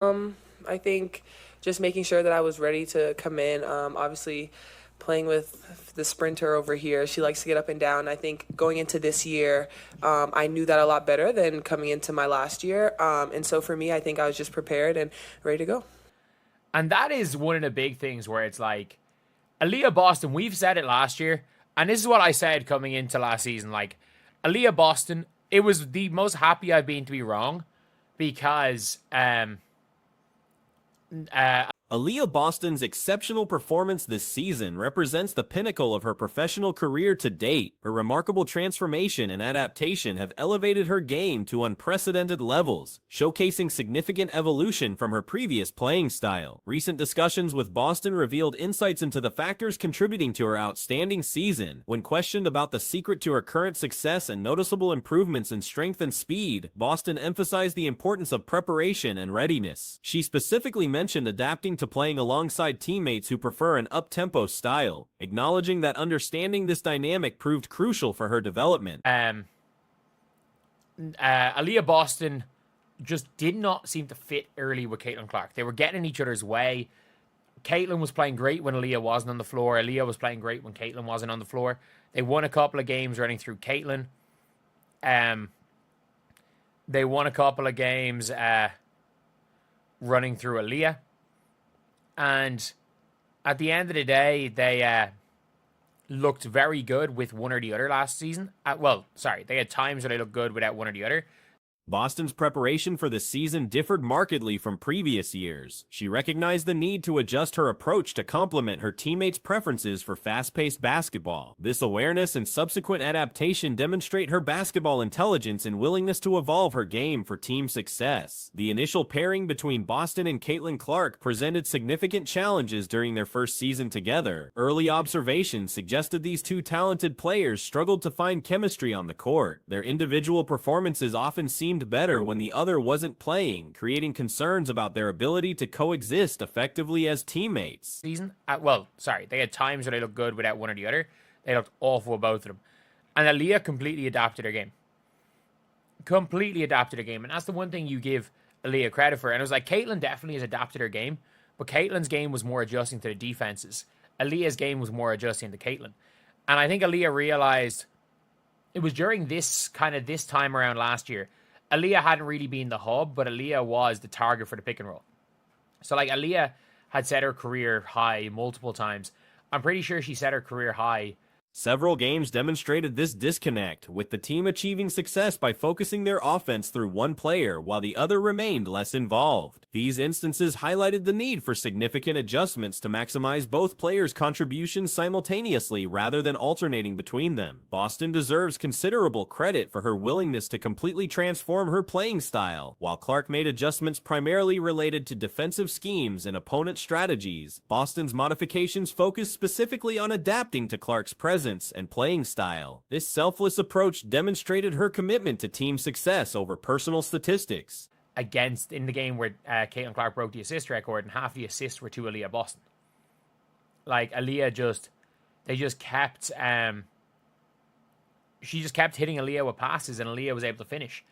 I think just making sure that I was ready to come in. Obviously, playing with the sprinter over here, she likes to get up and down. I think going into this year, I knew that a lot better than coming into my last year. And so for me, I think I was just prepared and ready to go. And that is one of the big things where it's like, Aliyah Boston, we've said it last year, and this is what I said coming into last season. Like, Aliyah Boston, it was the most happy I've been to be wrong because uh, Aliyah Boston's exceptional performance this season represents the pinnacle of her professional career to date. Her remarkable transformation and adaptation have elevated her game to unprecedented levels, showcasing significant evolution from her previous playing style. Recent discussions with Boston revealed insights into the factors contributing to her outstanding season. When questioned about the secret to her current success and noticeable improvements in strength and speed, Boston emphasized the importance of preparation and readiness. She specifically mentioned adapting to playing alongside teammates who prefer an up-tempo style, acknowledging that understanding this dynamic proved crucial for her development. Aliyah Boston just did not seem to fit early with Caitlin Clark. They were getting in each other's way. Caitlin was playing great when Aliyah wasn't on the floor. Aliyah was playing great when Caitlin wasn't on the floor. They won a couple of games running through Caitlin. They won a couple of games running through Aliyah. And at the end of the day, they looked very good with one or the other last season. They had times where they looked good without one or the other. Boston's preparation for the season differed markedly from previous years. She recognized the need to adjust her approach to complement her teammates' preferences for fast-paced basketball. This awareness and subsequent adaptation demonstrate her basketball intelligence and willingness to evolve her game for team success. The initial pairing between Boston and Caitlin Clark presented significant challenges during their first season together. Early observations suggested these two talented players struggled to find chemistry on the court. Their individual performances often seemed better when the other wasn't playing, creating concerns about their ability to coexist effectively as teammates. They had times where they looked good without one or the other. They looked awful with both of them. And Aliyah completely adapted her game. And that's the one thing you give Aliyah credit for. And it was like, Caitlin definitely has adapted her game, but Caitlin's game was more adjusting to the defenses. Aliyah's game was more adjusting to Caitlin. And I think Aliyah realized it was during this time around last year. Aliyah hadn't really been the hub, but Aliyah was the target for the pick and roll. So, like, Aliyah had set her career high multiple times. I'm pretty sure she set her career high. Several games demonstrated this disconnect, with the team achieving success by focusing their offense through one player while the other remained less involved. These instances highlighted the need for significant adjustments to maximize both players' contributions simultaneously rather than alternating between them. Boston deserves considerable credit for her willingness to completely transform her playing style. While Clark made adjustments primarily related to defensive schemes and opponent strategies, Boston's modifications focused specifically on adapting to Clark's presence and playing style. This selfless approach demonstrated her commitment to team success over personal statistics. In the game where Caitlin Clark broke the assist record, and half the assists were to Aliyah Boston. Like, Aliyah she just kept hitting Aliyah with passes, and Aliyah was able to finish.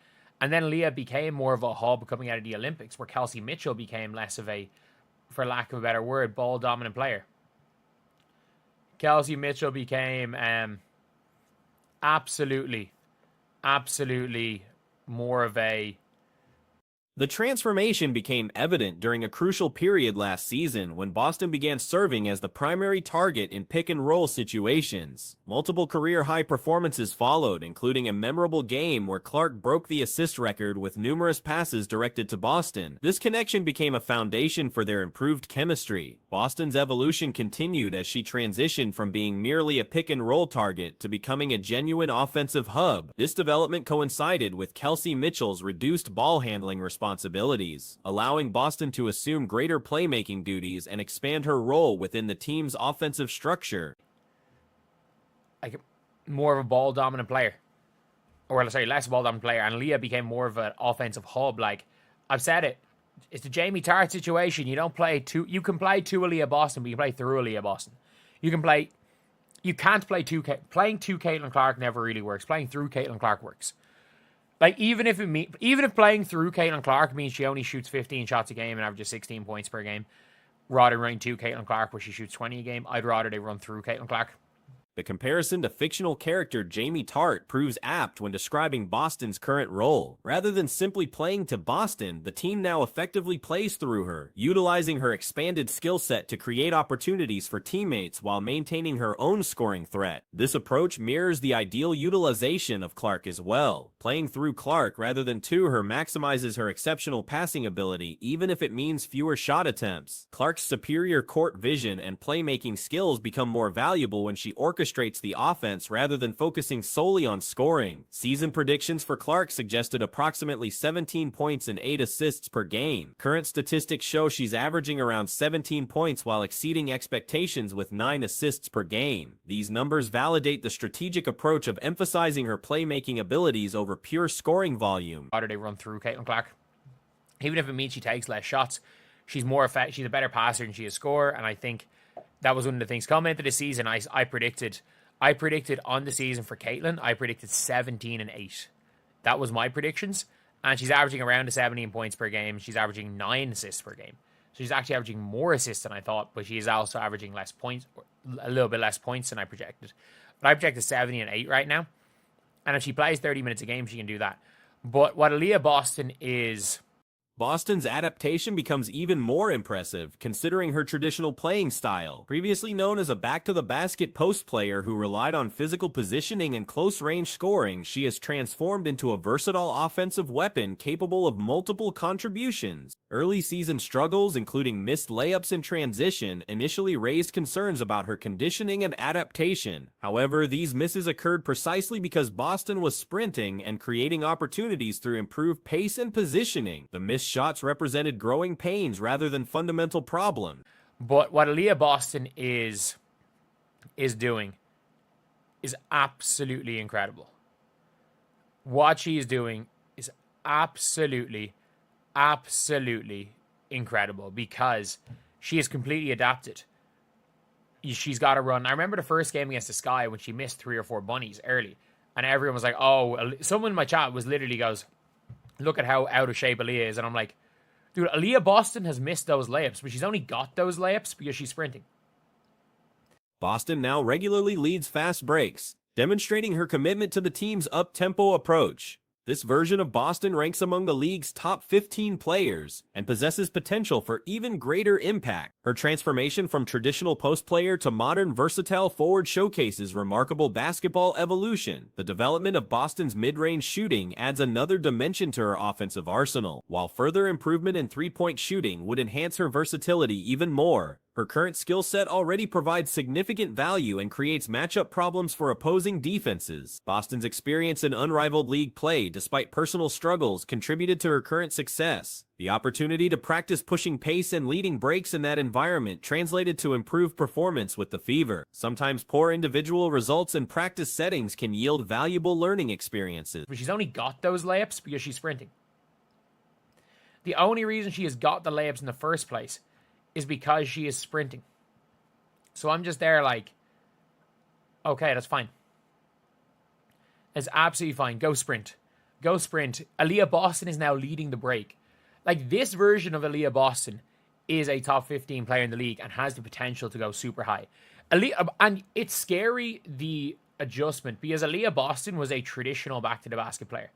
And then Aliyah became more of a hub coming out of the Olympics, where Kelsey Mitchell became less of a, for lack of a better word, ball dominant player. Kelsey Mitchell became absolutely more of a... The transformation became evident during a crucial period last season when Boston began serving as the primary target in pick-and-roll situations. Multiple career-high performances followed, including a memorable game where Clark broke the assist record with numerous passes directed to Boston. This connection became a foundation for their improved chemistry. Boston's evolution continued as she transitioned from being merely a pick-and-roll target to becoming a genuine offensive hub. This development coincided with Kelsey Mitchell's reduced ball handling responsibilities, allowing Boston to assume greater playmaking duties and expand her role within the team's offensive structure. Like, more of a ball dominant player. Less ball dominant player, and Aliyah became more of an offensive hub. Like, I've said it. It's the Jamie Tart situation. You can play two Aliyah Boston, but you play through Aliyah Boston. You can't play playing two Caitlin Clark never really works. Playing through Caitlin Clark works. Like, even if playing through Caitlin Clark means she only shoots 15 shots a game and averages 16 points per game, rather than running to Caitlin Clark where she shoots 20 a game, I'd rather they run through Caitlin Clark. The comparison to fictional character Jamie Tart proves apt when describing Boston's current role. Rather than simply playing to Boston, the team now effectively plays through her, utilizing her expanded skill set to create opportunities for teammates while maintaining her own scoring threat. This approach mirrors the ideal utilization of Clark as well. Playing through Clark rather than to her maximizes her exceptional passing ability, even if it means fewer shot attempts. Clark's superior court vision and playmaking skills become more valuable when she orchestrates the offense rather than focusing solely on scoring. Season predictions for Clark suggested approximately 17 points and 8 assists per game. Current statistics show she's averaging around 17 points while exceeding expectations with 9 assists per game. These numbers validate the strategic approach of emphasizing her playmaking abilities over pure scoring volume. How do they run through Caitlin Clark? Even if it means she takes less shots, she's more effective. She's a better passer than she is a scorer, and I think that was one of the things coming into the season. I predicted on the season for Caitlin, I predicted 17 and 8. That was my predictions. And she's averaging around the 17 points per game. She's averaging 9 assists per game. So she's actually averaging more assists than I thought, but she is also averaging less points, a little bit less points than I projected. But I projected 17 and 8 right now. And if she plays 30 minutes a game, she can do that. But what Aliyah Boston is... Boston's adaptation becomes even more impressive, considering her traditional playing style. Previously known as a back-to-the-basket post player who relied on physical positioning and close-range scoring, she has transformed into a versatile offensive weapon capable of multiple contributions. Early season struggles, including missed layups in transition, initially raised concerns about her conditioning and adaptation. However, these misses occurred precisely because Boston was sprinting and creating opportunities through improved pace and positioning. The missed shots represented growing pains rather than fundamental problems. But what Aliyah Boston is doing is absolutely incredible. What she is doing is absolutely incredible because she is completely adapted. She's got to run. I remember the first game against the Sky when she missed 3 or 4 bunnies early, and everyone was like, oh, someone in my chat was literally goes, look at how out of shape Aliyah is. And I'm like, dude, Aliyah Boston has missed those layups, but she's only got those layups because she's sprinting. Boston now regularly leads fast breaks, demonstrating her commitment to the team's up-tempo approach. This version of Boston ranks among the league's top 15 players and possesses potential for even greater impact. Her transformation from traditional post player to modern versatile forward showcases remarkable basketball evolution. The development of Boston's mid-range shooting adds another dimension to her offensive arsenal, while further improvement in three-point shooting would enhance her versatility even more. Her current skill set already provides significant value and creates matchup problems for opposing defenses. Boston's experience in unrivaled league play, despite personal struggles, contributed to her current success. The opportunity to practice pushing pace and leading breaks in that environment translated to improved performance with the Fever. Sometimes poor individual results in practice settings can yield valuable learning experiences. But she's only got those layups because she's sprinting. The only reason she has got the layups in the first place is because she is sprinting. So I'm just there like, okay, that's fine. It's absolutely fine. Go sprint. Go sprint. Aliyah Boston is now leading the break. Like, this version of Aliyah Boston is a top 15 player in the league and has the potential to go super high. And it's scary, the adjustment, because Aliyah Boston was a traditional back-to-the-basket player.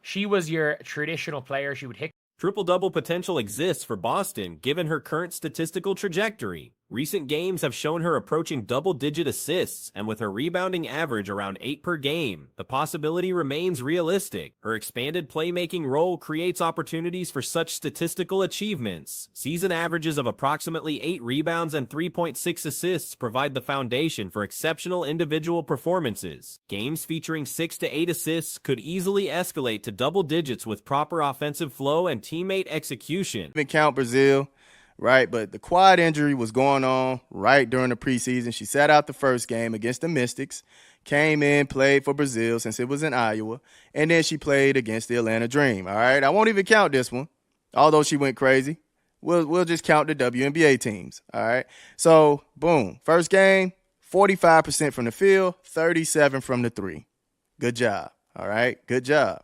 She was your traditional player. She would hit. Triple-double potential exists for Boston, given her current statistical trajectory. Recent games have shown her approaching double-digit assists, and with her rebounding average around 8 per game, the possibility remains realistic. Her expanded playmaking role creates opportunities for such statistical achievements. Season averages of approximately 8 rebounds and 3.6 assists provide the foundation for exceptional individual performances. Games featuring 6 to 8 assists could easily escalate to double digits with proper offensive flow and teammate execution. Even count Brazil. Right, but the quad injury was going on right during the preseason. She sat out the first game against the Mystics, came in, played for Brazil since it was in Iowa, and then she played against the Atlanta Dream. All right, I won't even count this one, although she went crazy. We'll just count the WNBA teams. All right, so boom, first game, 45% from the field, 37 from the three. Good job. All right, good job.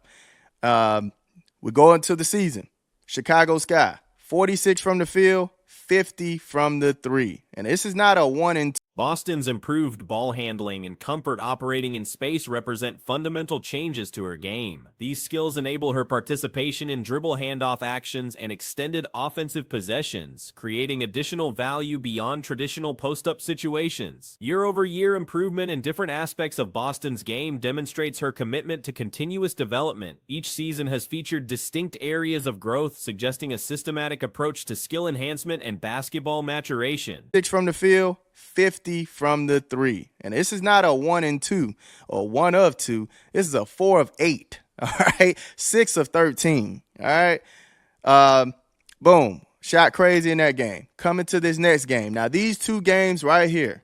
We go into the season. Chicago Sky, 46 from the field, 50 from the three. And this is not a 1 and 2. Boston's improved ball handling and comfort operating in space represent fundamental changes to her game. These skills enable her participation in dribble handoff actions and extended offensive possessions, creating additional value beyond traditional post-up situations. Year-over-year improvement in different aspects of Boston's game demonstrates her commitment to continuous development. Each season has featured distinct areas of growth, suggesting a systematic approach to skill enhancement and basketball maturation. 6 from the field, 50 from the three. And this is not a 1 and 2 or 1 of 2. This is a 4 of 8. All right. 6 of 13. All right. Boom. Shot crazy in that game. Coming to this next game. Now, these two games right here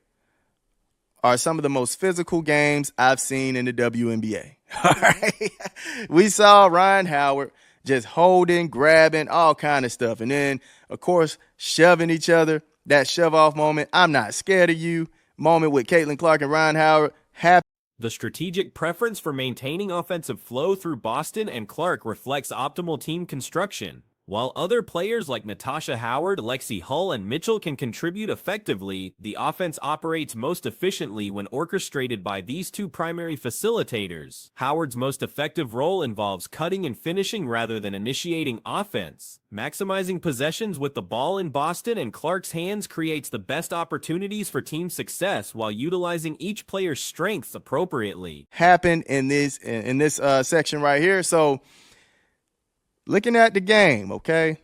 are some of the most physical games I've seen in the WNBA. All right. We saw Ryan Howard just holding, grabbing, all kind of stuff. And then, of course, shoving each other. That shove-off moment, I'm not scared of you, moment with Caitlin Clark and Ryan Howard, The strategic preference for maintaining offensive flow through Boston and Clark reflects optimal team construction. While other players like Natasha Howard, Lexi Hull, and Mitchell can contribute effectively, the offense operates most efficiently when orchestrated by these two primary facilitators. Howard's most effective role involves cutting and finishing rather than initiating offense. Maximizing possessions with the ball in Boston and Clark's hands creates the best opportunities for team success while utilizing each player's strengths appropriately. happened in this section right here. So, looking at the game, okay,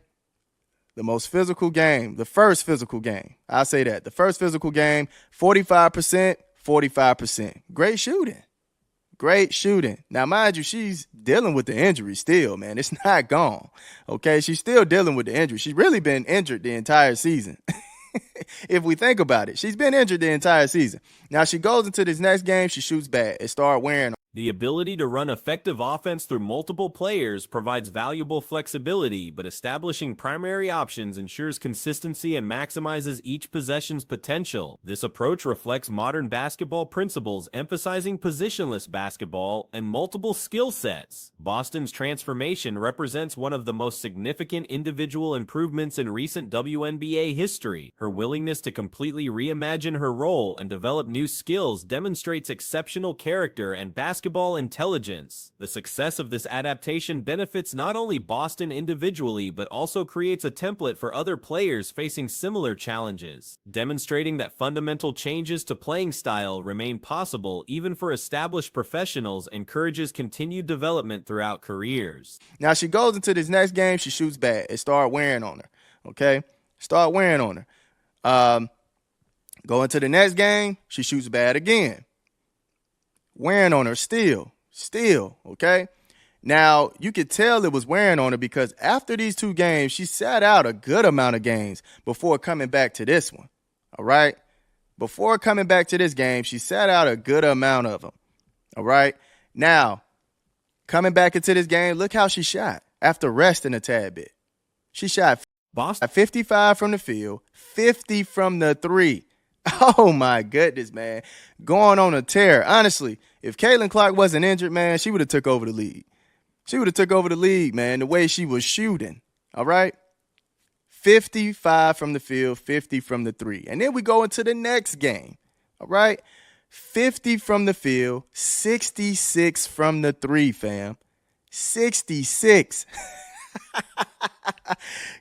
the most physical game, the first physical game, I'll say that. The first physical game, 45%, 45%. Great shooting. Great shooting. Now, mind you, she's dealing with the injury still, man. It's not gone, okay? She's still dealing with the injury. She's really been injured the entire season. If we think about it, she's been injured the entire season. Now, she goes into this next game, she shoots bad. It started wearing. The ability to run effective offense through multiple players provides valuable flexibility, but establishing primary options ensures consistency and maximizes each possession's potential. This approach reflects modern basketball principles, emphasizing positionless basketball and multiple skill sets. Boston's transformation represents one of the most significant individual improvements in recent WNBA history. Her willingness to completely reimagine her role and develop new skills demonstrates exceptional character and basketball intelligence. The success of this adaptation benefits not only Boston individually, but also creates a template for other players facing similar challenges, demonstrating that fundamental changes to playing style remain possible even for established professionals, encourages continued development throughout careers. Now, she goes into this next game, she shoots bad. It started wearing on her, okay? Start wearing on her. Go into the next game, she shoots bad again. Wearing on her still, okay? Now, you could tell it was wearing on her because after these two games, she sat out a good amount of games before coming back to this one, all right? Before coming back to this game, she sat out a good amount of them, all right? Now, coming back into this game, look how she shot after resting a tad bit. She shot Boston 55 from the field, 50 from the three. Oh, my goodness, man. Going on a tear. Honestly, if Caitlin Clark wasn't injured, man, she would have took over the league. She would have took over the league, man, the way she was shooting. All right? 55 from the field, 50 from the three. And then we go into the next game. All right? 50 from the field, 66 from the three, fam. 66.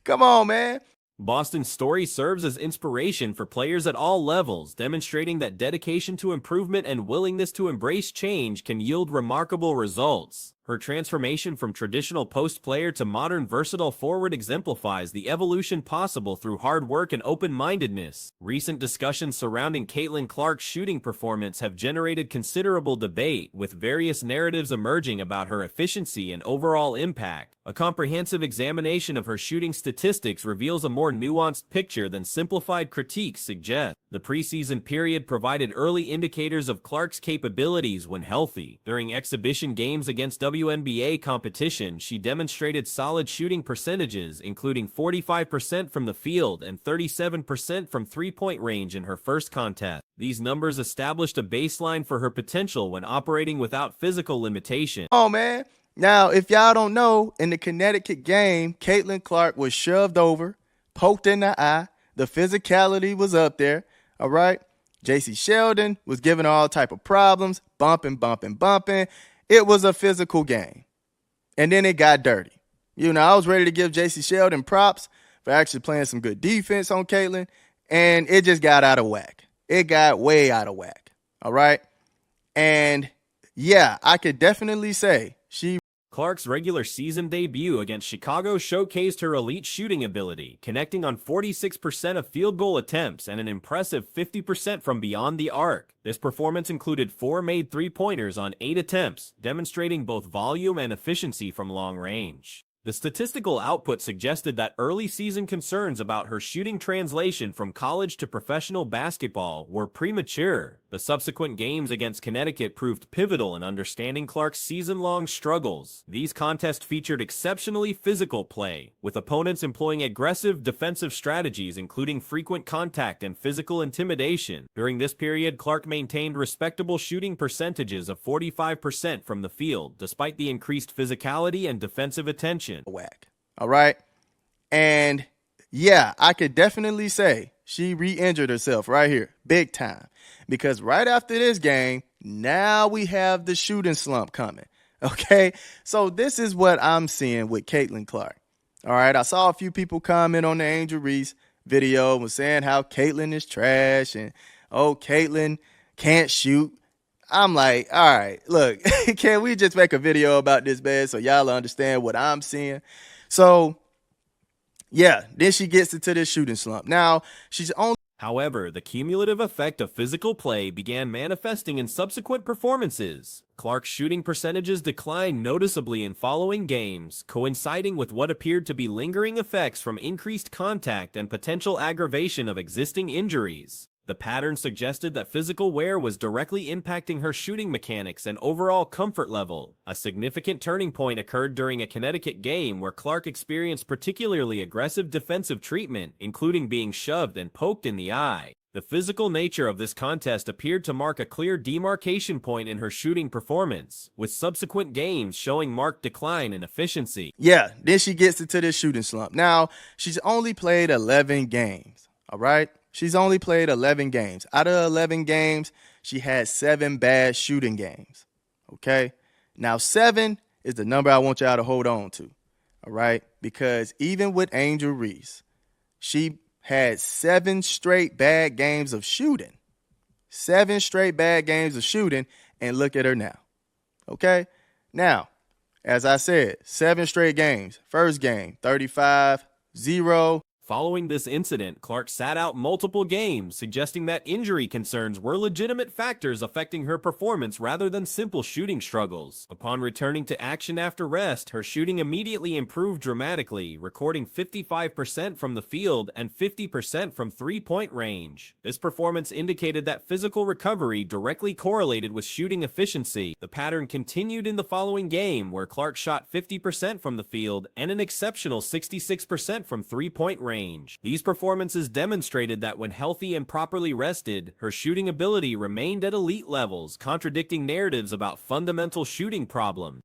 Come on, man. Boston's story serves as inspiration for players at all levels, demonstrating that dedication to improvement and willingness to embrace change can yield remarkable results. Her transformation from traditional post player to modern versatile forward exemplifies the evolution possible through hard work and open-mindedness. Recent discussions surrounding Caitlin Clark's shooting performance have generated considerable debate, with various narratives emerging about her efficiency and overall impact. A comprehensive examination of her shooting statistics reveals a more nuanced picture than simplified critiques suggest. The preseason period provided early indicators of Clark's capabilities when healthy. During exhibition games against WNBA competition, she demonstrated solid shooting percentages, including 45% from the field and 37% from three-point range in her first contest. These numbers established a baseline for her potential when operating without physical limitation. Oh, man. Now, if y'all don't know, in the Connecticut game, Caitlin Clark was shoved over, poked in the eye. The physicality was up there, all right? JC Sheldon was giving her all type of problems, bumping. It was a physical game. And then it got dirty. I was ready to give JC Sheldon props for actually playing some good defense on Caitlin, and it just got out of whack. It got way out of whack, all right? And, yeah, I could definitely say Clark's regular season debut against Chicago showcased her elite shooting ability, connecting on 46% of field goal attempts and an impressive 50% from beyond the arc. This performance included 4 made three-pointers on 8 attempts, demonstrating both volume and efficiency from long range. The statistical output suggested that early season concerns about her shooting translation from college to professional basketball were premature. The subsequent games against Connecticut proved pivotal in understanding Clark's season-long struggles. These contests featured exceptionally physical play, with opponents employing aggressive defensive strategies including frequent contact and physical intimidation. During this period, Clark maintained respectable shooting percentages of 45% from the field, despite the increased physicality and defensive attention. Whack. All right. And yeah, I could definitely say she re-injured herself right here, big time. Because right after this game, now we have the shooting slump coming. Okay. So this is what I'm seeing with Caitlin Clark. All right. I saw a few people comment on the Angel Reese video was saying how Caitlin is trash and, oh, Caitlin can't shoot. I'm like, all right, look, can we just make a video about this, man, so y'all understand what I'm seeing? So, yeah, then she gets into this shooting slump. Now, she's only... However, the cumulative effect of physical play began manifesting in subsequent performances. Clark's shooting percentages declined noticeably in following games, coinciding with what appeared to be lingering effects from increased contact and potential aggravation of existing injuries. The pattern suggested that physical wear was directly impacting her shooting mechanics and overall comfort level. A significant turning point occurred during a Connecticut game where Clark experienced particularly aggressive defensive treatment, including being shoved and poked in the eye. The physical nature of this contest appeared to mark a clear demarcation point in her shooting performance, with subsequent games showing marked decline in efficiency. Yeah, then she gets into this shooting slump. Now, she's only played 11 games, all right? She's only played 11 games. Out of 11 games, she had 7 bad shooting games, okay? Now, 7 is the number I want y'all to hold on to, all right? Because even with Angel Reese, she had 7 straight bad games of shooting. 7 straight bad games of shooting, and look at her now, okay? Now, as I said, 7 straight games. First game, 35-0. Following this incident, Clark sat out multiple games, suggesting that injury concerns were legitimate factors affecting her performance rather than simple shooting struggles. Upon returning to action after rest, her shooting immediately improved dramatically, recording 55% from the field and 50% from three-point range. This performance indicated that physical recovery directly correlated with shooting efficiency. The pattern continued in the following game, where Clark shot 50% from the field and an exceptional 66% from three-point range. These performances demonstrated that when healthy and properly rested, her shooting ability remained at elite levels, contradicting narratives about fundamental shooting problems.